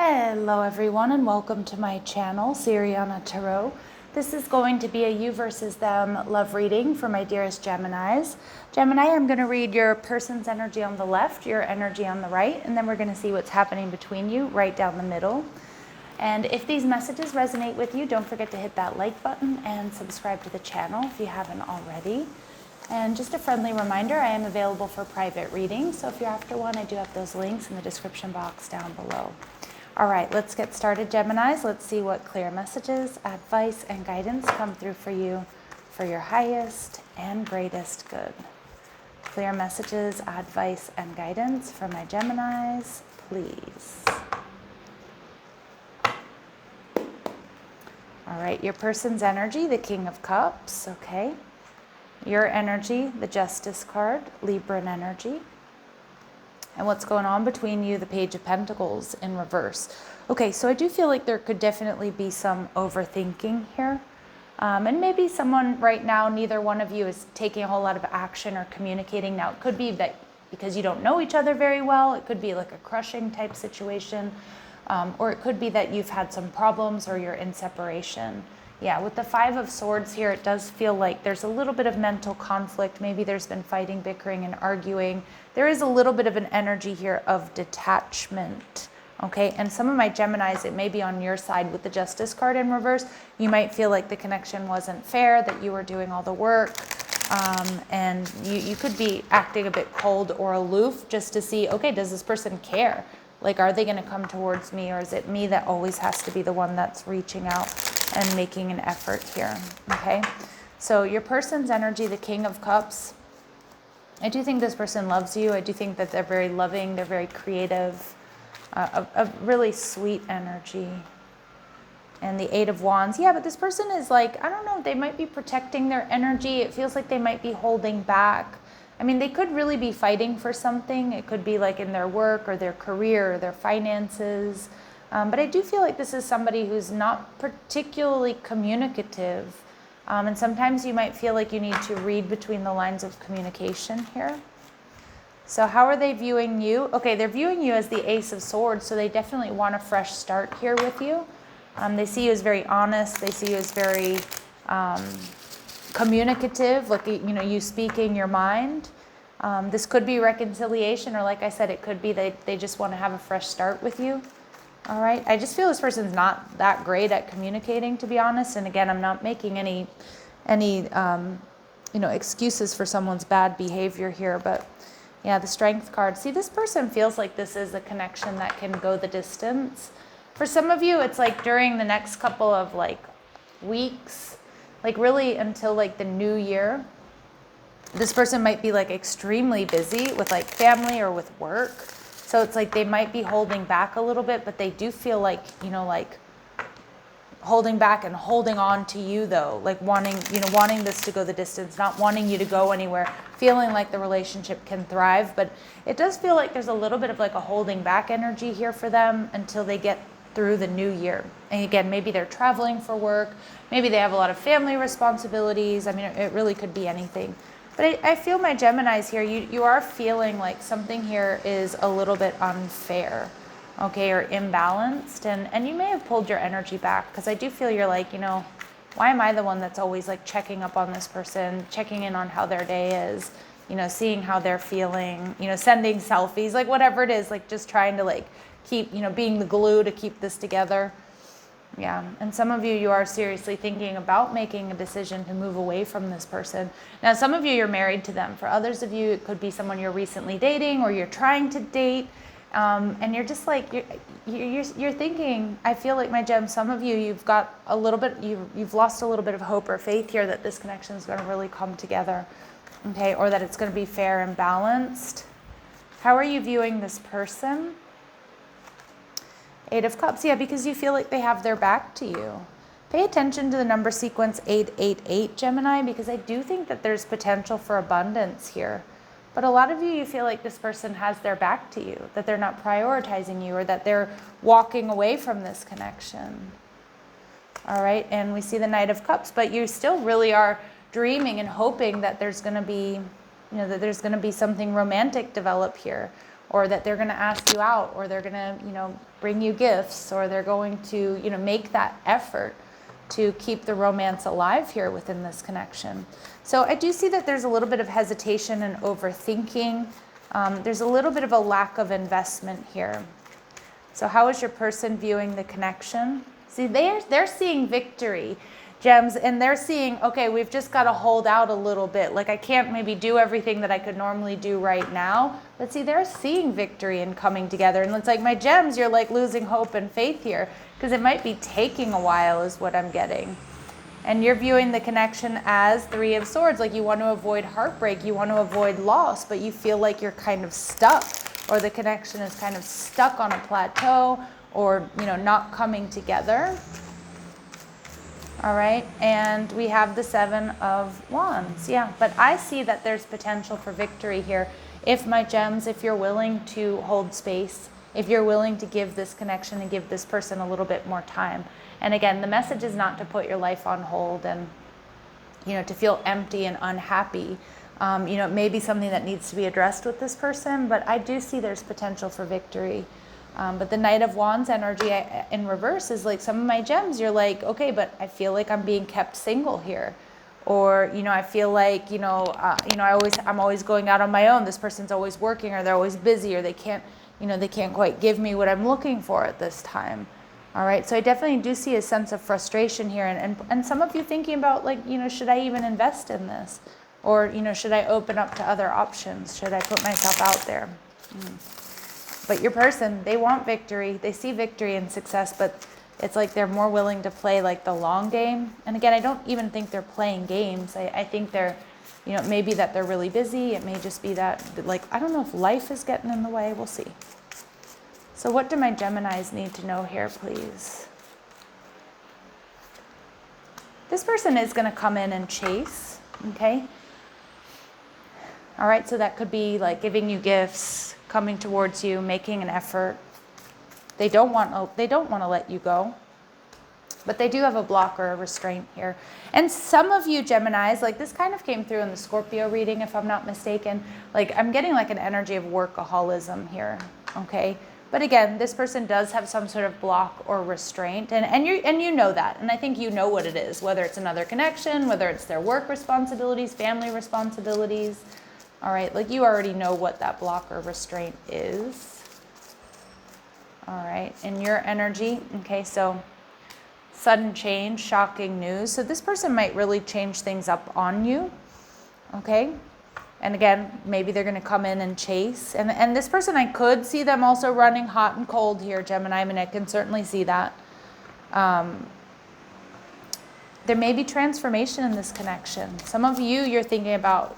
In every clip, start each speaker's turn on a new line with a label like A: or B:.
A: Hello everyone and welcome to my channel, Siriana Tarot. This is going to be a you versus them love reading for my dearest Geminis. Gemini, I'm going to read your person's energy on the left, your energy on the right, and then we're going to see what's happening between you right down the middle. And if these messages resonate with you, don't forget to hit that like button and subscribe to the channel if you haven't already. And just a friendly reminder, I am available for private readings, so if you're after one, I do have those links in the description box down below. All right, let's get started, Geminis. Let's see what clear messages, advice, and guidance come through for you for your highest and greatest good. Clear messages, advice, and guidance for my Geminis, please. All right, your person's energy, the King of Cups, okay. Your energy, the Justice card, Libran energy. And what's going on between you, the Page of Pentacles in reverse. Okay, so I do feel like there could definitely be some overthinking here. And maybe someone right now, neither one of you is taking a whole lot of action or communicating. Now, it could be that because you don't know each other very well, it could be like a crushing type situation. Or it could be that you've had some problems or you're in separation. Yeah, with the Five of Swords here, it does feel like there's a little bit of mental conflict. Maybe there's been fighting, bickering, and arguing. There is a little bit of an energy here of detachment, okay? And some of my Geminis, it may be on your side with the Justice card in reverse. You might feel like the connection wasn't fair, that you were doing all the work, and you could be acting a bit cold or aloof just to see, okay, does this person care? Like, are they going to come towards me, or is it me that always has to be the one that's reaching out and making an effort here, okay? So your person's energy, the King of Cups, I do think this person loves you. I do think that they're very loving, they're very creative, a really sweet energy. And the Eight of Wands, yeah, but this person is like, I don't know, they might be protecting their energy. It feels like they might be holding back. I mean, they could really be fighting for something. It could be like in their work or their career or their finances. But I do feel like this is somebody who's not particularly communicative. And sometimes you might feel like you need to read between the lines of communication here. So how are they viewing you? Okay, they're viewing you as the Ace of Swords, so they definitely want a fresh start here with you. They see you as very honest. They see you as very communicative, like, you know, you speaking your mind. This could be reconciliation, or like I said, it could be they just want to have a fresh start with you. All right, I just feel this person's not that great at communicating, to be honest. And again, I'm not making any you know, excuses for someone's bad behavior here, but yeah, the Strength card. See, this person feels like this is a connection that can go the distance. For some of you, it's like during the next couple of like weeks, like really until like the new year, this person might be like extremely busy with like family or with work. So it's like they might be holding back a little bit, but they do feel like, you know, like holding back and holding on to you though, like wanting, you know, wanting this to go the distance, not wanting you to go anywhere, feeling like the relationship can thrive. But it does feel like there's a little bit of like a holding back energy here for them until they get through the new year. And again, maybe they're traveling for work, maybe they have a lot of family responsibilities. I mean, it really could be anything. But I feel my Geminis here, you are feeling like something here is a little bit unfair, okay, or imbalanced. And you may have pulled your energy back, because I do feel you're like, you know, why am I the one that's always like checking up on this person, checking in on how their day is, you know, seeing how they're feeling, you know, sending selfies, like whatever it is, like just trying to like keep, you know, being the glue to keep this together. Yeah, and some of you are seriously thinking about making a decision to move away from this person. Now, some of you, you're married to them. For others of you, it could be someone you're recently dating or you're trying to date. And you're just like, you're thinking, I feel like my gem, some of you, you've got a little bit, you've lost a little bit of hope or faith here that this connection is going to really come together, okay, or that it's going to be fair and balanced. How are you viewing this person? Eight of Cups, yeah, because you feel like they have their back to you. Pay attention to the number sequence 888, Gemini, because I do think that there's potential for abundance here. But a lot of you feel like this person has their back to you, that they're not prioritizing you, or that they're walking away from this connection. All right, and we see the Knight of Cups, but you still really are dreaming and hoping that there's going to be, you know, that there's going to be something romantic develop here, or that they're going to ask you out, or they're going to, bring you gifts, or they're going to, make that effort to keep the romance alive here within this connection. So I do see that there's a little bit of hesitation and overthinking. There's a little bit of a lack of investment here. So how is your person viewing the connection? See, they're seeing victory, gems, and they're seeing, okay, we've just got to hold out a little bit. Like, I can't maybe do everything that I could normally do right now. But see, they're seeing victory and coming together. And it's like, my gems, you're like losing hope and faith here, because it might be taking a while is what I'm getting. And you're viewing the connection as Three of Swords, like you want to avoid heartbreak, you want to avoid loss, but you feel like you're kind of stuck, or the connection is kind of stuck on a plateau, or, not coming together. All right, and we have the Seven of Wands. Yeah, but I see that there's potential for victory here. If my gems, if you're willing to hold space, if you're willing to give this connection and give this person a little bit more time. And again, the message is not to put your life on hold and, to feel empty and unhappy. It may be something that needs to be addressed with this person, but I do see there's potential for victory. But the Knight of Wands energy in reverse is like some of my gems, you're like, okay, but I feel like I'm being kept single here. Or, I feel like, I'm always going out on my own. This person's always working, or they're always busy, or they can't quite give me what I'm looking for at this time. All right, so I definitely do see a sense of frustration here. And some of you thinking about, like, should I even invest in this? Or, should I open up to other options? Should I put myself out there? But your person, they want victory. They see victory and success, but it's like they're more willing to play like the long game. And again, I don't even think they're playing games. I think they're, maybe that they're really busy. It may just be that, like, I don't know if life is getting in the way. We'll see. So what do my Geminis need to know here, please? This person is going to come in and chase, okay? All right, so that could be like giving you gifts, coming towards you, making an effort. They don't want to let you go, but they do have a block or a restraint here. And some of you Geminis, like this kind of came through in the Scorpio reading, if I'm not mistaken. Like I'm getting like an energy of workaholism here, okay? But again, this person does have some sort of block or restraint, and you know that, and I think you know what it is, whether it's another connection, whether it's their work responsibilities, family responsibilities. All right, like you already know what that block or restraint is. All right, in your energy, okay, so sudden change, shocking news. So this person might really change things up on you, okay? And again, maybe they're going to come in and chase. And this person, I could see them also running hot and cold here, Gemini. I mean, I can certainly see that. There may be transformation in this connection. Some of you, you're thinking about,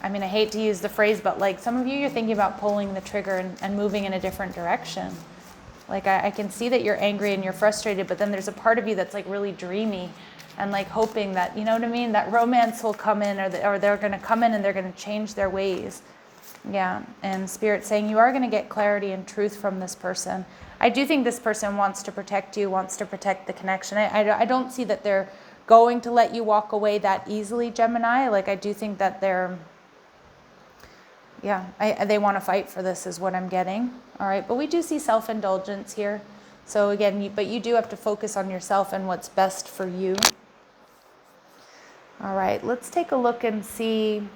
A: I mean, I hate to use the phrase, but like some of you, you're thinking about pulling the trigger and moving in a different direction. Like I can see that you're angry and you're frustrated, but then there's a part of you that's like really dreamy and like hoping that, you know what I mean, that romance will come in, or they're going to come in and they're going to change their ways. Yeah, and Spirit saying you are going to get clarity and truth from this person. I do think this person wants to protect you, wants to protect the connection. I don't see that they're going to let you walk away that easily, Gemini. Like I do think that they're, they want to fight for this is what I'm getting. All right, but we do see self-indulgence here. So again, but you do have to focus on yourself and what's best for you. All right, let's take a look and see,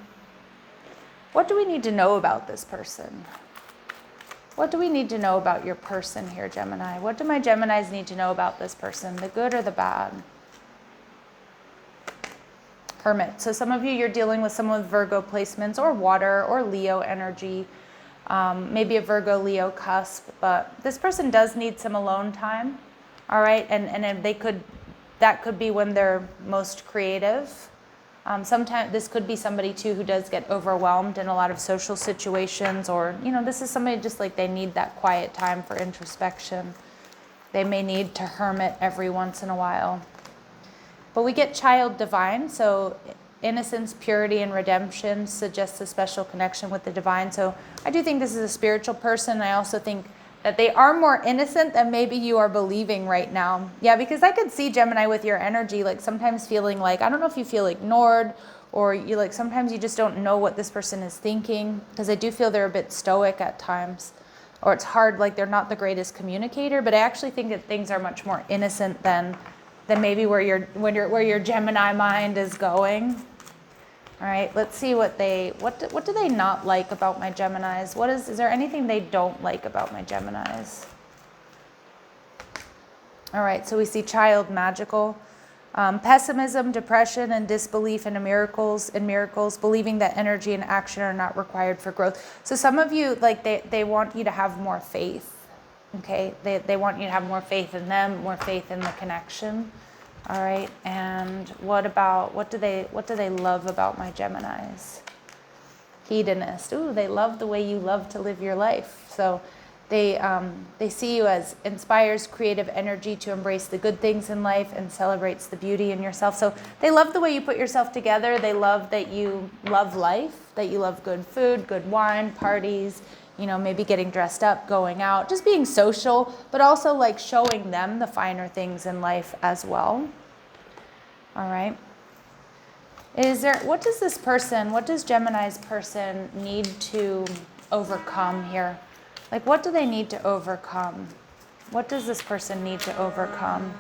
A: what do we need to know about this person? What do we need to know about your person here, Gemini? What do my Geminis need to know about this person, the good or the bad? Hermit. So some of you, you're dealing with someone with Virgo placements or water or Leo energy, maybe a Virgo Leo cusp, but this person does need some alone time. All right, and that could be when they're most creative. Sometimes this could be somebody too who does get overwhelmed in a lot of social situations, or this is somebody just like they need that quiet time for introspection. They may need to hermit every once in a while. But we get child divine, so innocence, purity, and redemption suggests a special connection with the divine. So I do think this is a spiritual person. I also think that they are more innocent than maybe you are believing right now. Yeah, because I could see Gemini with your energy, like sometimes feeling like, I don't know if you feel ignored, or you like, sometimes you just don't know what this person is thinking, because I do feel they're a bit stoic at times, or it's hard, like they're not the greatest communicator, but I actually think that things are much more innocent than maybe where your Gemini mind is going. All right, let's see what do they not like about my Geminis? Is there anything they don't like about my Geminis? All right, so we see child magical, pessimism, depression, and disbelief in miracles, believing that energy and action are not required for growth. So some of you, like they want you to have more faith, okay? They want you to have more faith in them, more faith in the connection. All right, and what do they love about my Geminis? Hedonist. Ooh, they love the way you love to live your life. So they see you as inspires creative energy to embrace the good things in life and celebrates the beauty in yourself. So they love the way you put yourself together. They love that you love life, that you love good food, good wine, parties, you know, maybe getting dressed up, going out, just being social, but also like showing them the finer things in life as well. All right. What does Gemini's person need to overcome here? Like, what do they need to overcome? What does this person need to overcome?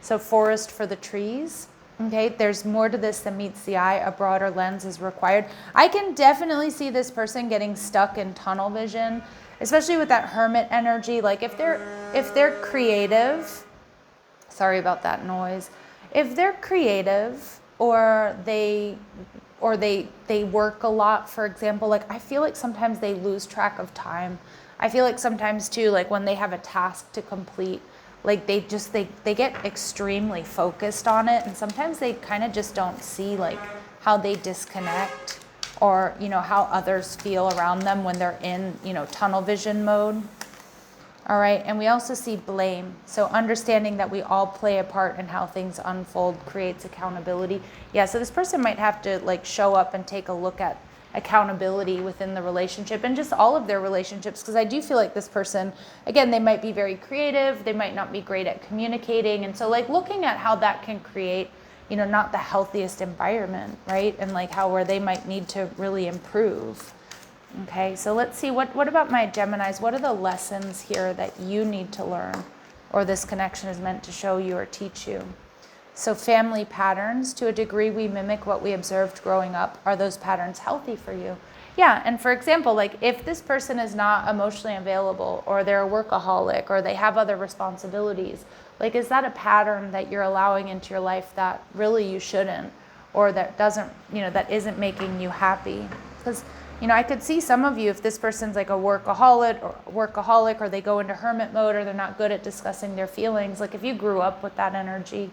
A: So forest for the trees. Okay, there's more to this than meets the eye. A broader lens is required. I can definitely see this person getting stuck in tunnel vision, especially with that hermit energy. Like if they're creative, sorry about that noise. If they're creative or they work a lot, for example, like I feel like sometimes they lose track of time. I feel like sometimes too, like when they have a task to complete, like they get extremely focused on it, and sometimes they kind of just don't see like how they disconnect, or you know how others feel around them when they're in, you know, tunnel vision mode. All right, and we also see blame. So understanding that we all play a part in how things unfold creates accountability. Yeah, so this person might have to like show up and take a look at accountability within the relationship and just all of their relationships, because I do feel like this person, again, they might be very creative, they might not be great at communicating, and so like looking at how that can create, you know, not the healthiest environment, right? And like where they might need to really improve. Okay, so let's see, what about my Geminis? What are the lessons here that you need to learn, or this connection is meant to show you or teach you? So family patterns, to a degree we mimic what we observed growing up. Are those patterns healthy for you? Yeah, and for example, like if this person is not emotionally available, or they're a workaholic, or they have other responsibilities, like is that a pattern that you're allowing into your life that really you shouldn't, or that doesn't, you know, that isn't making you happy? Because, you know, I could see some of you, if this person's like a workaholic, or they go into hermit mode, or they're not good at discussing their feelings, like if you grew up with that energy,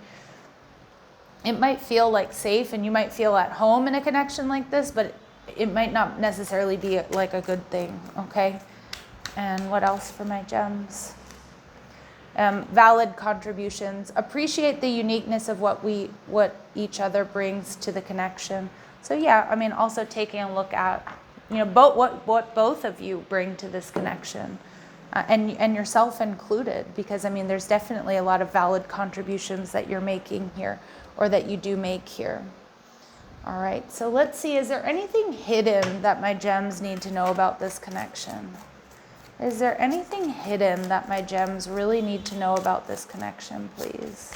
A: it might feel like safe and you might feel at home in a connection like this, but it might not necessarily be like a good thing, okay? And what else for my gems? Valid contributions. Appreciate the uniqueness of what each other brings to the connection. So yeah, I mean, also taking a look at, you know, what both of you bring to this connection, and yourself included, because I mean, there's definitely a lot of valid contributions that you're making here, or that you do make here. All right, so let's see, is there anything hidden that my gems need to know about this connection? Is there anything hidden that my gems really need to know about this connection, please?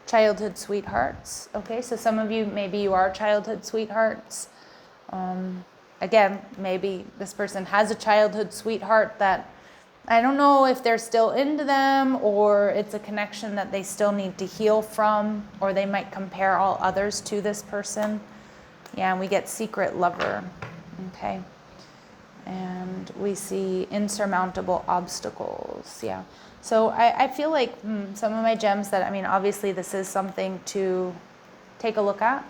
A: Childhood sweethearts. Okay, so some of you, maybe you are childhood sweethearts. Again, maybe this person has a childhood sweetheart that I don't know if they're still into them, or it's a connection that they still need to heal from, or they might compare all others to this person. Yeah, and we get secret lover. Okay. And we see insurmountable obstacles. Yeah. So I feel like some of my gems that, I mean, obviously this is something to take a look at.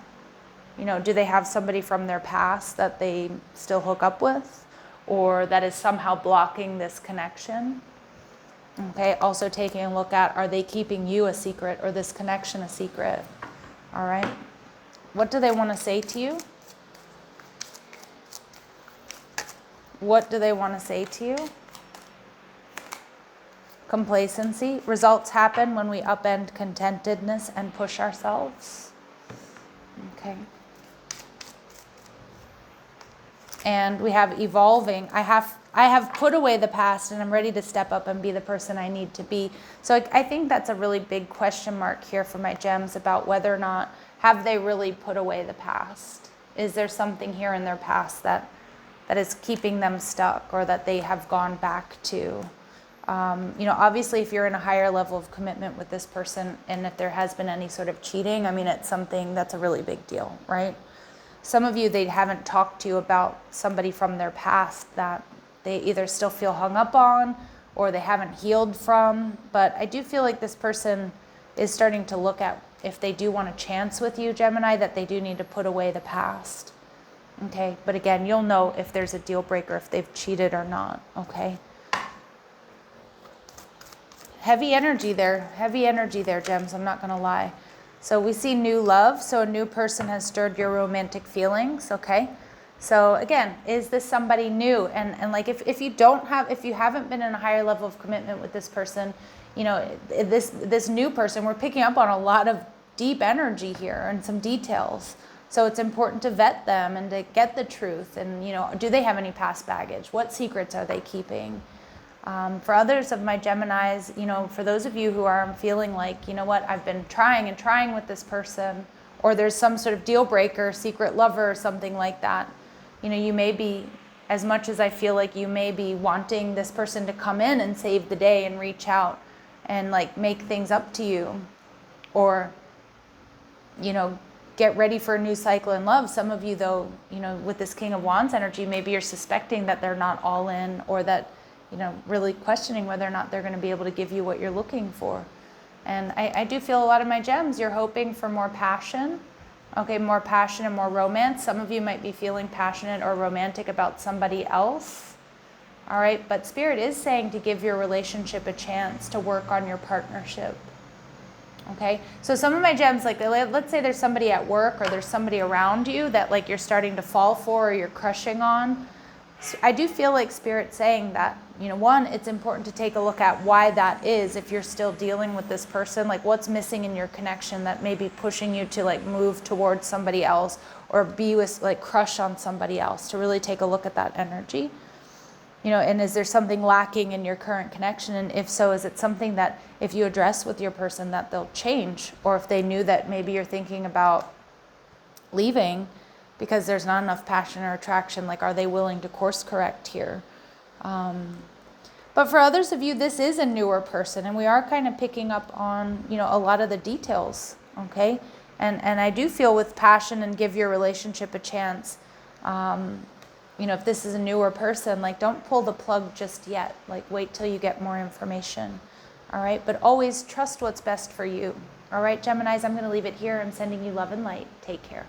A: You know, do they have somebody from their past that they still hook up with, or that is somehow blocking this connection? Okay, also taking a look at, are they keeping you a secret, or this connection a secret? All right. What do they want to say to you? What do they want to say to you? Complacency. Results happen when we upend contentedness and push ourselves. Okay. And we have evolving. I have put away the past and I'm ready to step up and be the person I need to be. So I think that's a really big question mark here for my gems about whether or not have they really put away the past? Is there something here in their past that is keeping them stuck or that they have gone back to? Obviously if you're in a higher level of commitment with this person and if there has been any sort of cheating, I mean, it's something that's a really big deal, right? Some of you, they haven't talked to you about somebody from their past that they either still feel hung up on or they haven't healed from. But I do feel like this person is starting to look at if they do want a chance with you, Gemini, that they do need to put away the past. Okay, but again, you'll know if there's a deal breaker, if they've cheated or not, okay? Heavy energy there, Gems, I'm not gonna lie. So we see new love, so a new person has stirred your romantic feelings, okay? So again, is this somebody new? And like if you haven't been in a higher level of commitment with this person, this new person, we're picking up on a lot of deep energy here and some details. So it's important to vet them and to get the truth. And, do they have any past baggage? What secrets are they keeping? For others of my Geminis, for those of you who are feeling like, I've been trying and trying with this person, or there's some sort of deal breaker, secret lover, or something like that, you may be, as much as I feel like you may be wanting this person to come in and save the day and reach out and like make things up to you, or, get ready for a new cycle in love. Some of you though, with this King of Wands energy, maybe you're suspecting that they're not all in, or that, really questioning whether or not they're going to be able to give you what you're looking for. And I do feel a lot of my gems, you're hoping for more passion. Okay, more passion and more romance. Some of you might be feeling passionate or romantic about somebody else. All right, but Spirit is saying to give your relationship a chance to work on your partnership. Okay, so some of my gems, like let's say there's somebody at work or there's somebody around you that like you're starting to fall for or you're crushing on. So I do feel like Spirit's saying that, one, it's important to take a look at why that is if you're still dealing with this person, like what's missing in your connection that may be pushing you to like move towards somebody else or be with like crush on somebody else, to really take a look at that energy. And is there something lacking in your current connection? And if so, is it something that if you address with your person that they'll change? Or if they knew that maybe you're thinking about leaving because there's not enough passion or attraction, like are they willing to course correct here? But for others of you, this is a newer person and we are kind of picking up on, a lot of the details, okay? And I do feel with passion and give your relationship a chance, if this is a newer person, like don't pull the plug just yet, like wait till you get more information, all right? But always trust what's best for you, all right, Geminis? I'm going to leave it here. I'm sending you love and light. Take care.